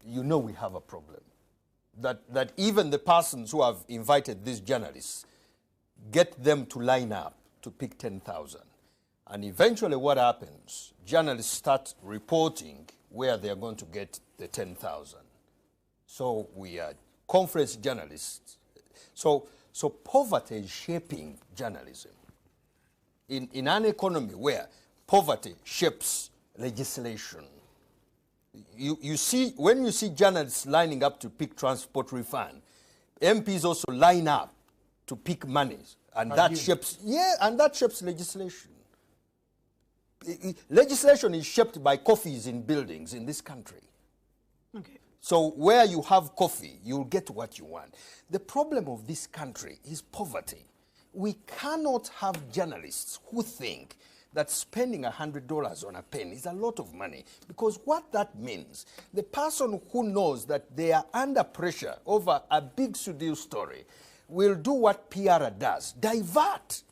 you know we have a problem. That even the persons who have invited these journalists, get them to line up to pick 10,000. And eventually what happens, journalists start reporting where they are going to get the 10,000. So we are conference journalists. So poverty is shaping journalism. In an economy where poverty shapes legislation, you see, when you see journalists lining up to pick transport refund, MPs also line up to pick monies, and that shapes, and that shapes legislation. Legislation is shaped by coffees in buildings in this country. Okay. So where you have coffee, you'll get what you want. The problem of this country is poverty. We cannot have journalists who think that spending $100 on a pen is a lot of money, because what that means, the person who knows that they are under pressure over a big Sudhir story will do what PR does, divert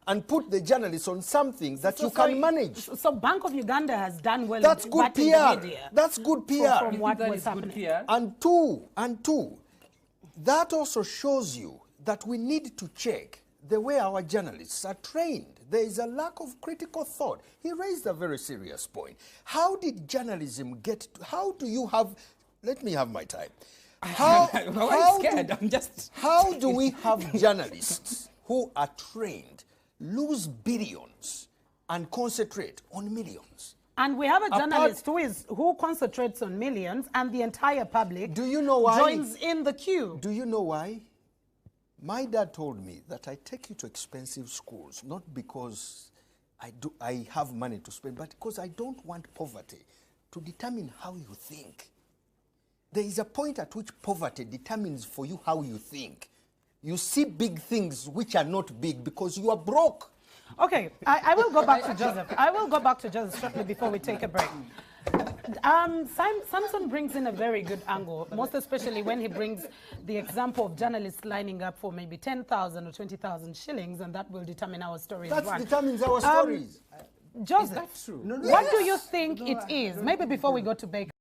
and put the journalists on something that you can manage. So Bank of Uganda has done well. That's good PR. That's good PR. From what was happening. And two, that also shows you that we need to check the way our journalists are trained. There is a lack of critical thought. He raised a very serious point. How did journalism get to, how do you have, let me have my time. How do we have journalists who are trained lose billions and concentrate on millions? And we have a journalist who concentrates on millions, and the entire public joins in the queue. Do you know why? My dad told me that I take you to expensive schools, not because I have money to spend, but because I don't want poverty to determine how you think. There is a point at which poverty determines for you how you think. You see big things which are not big because you are broke. Okay, I will go back to Joseph. I will go back to Joseph shortly before we take a break. Samson brings in a very good angle, most especially when he brings the example of journalists lining up for maybe 10,000 or 20,000 shillings, and that will determine our stories. That determines our stories. Joseph, what do you think it is? Maybe before we go to Baker.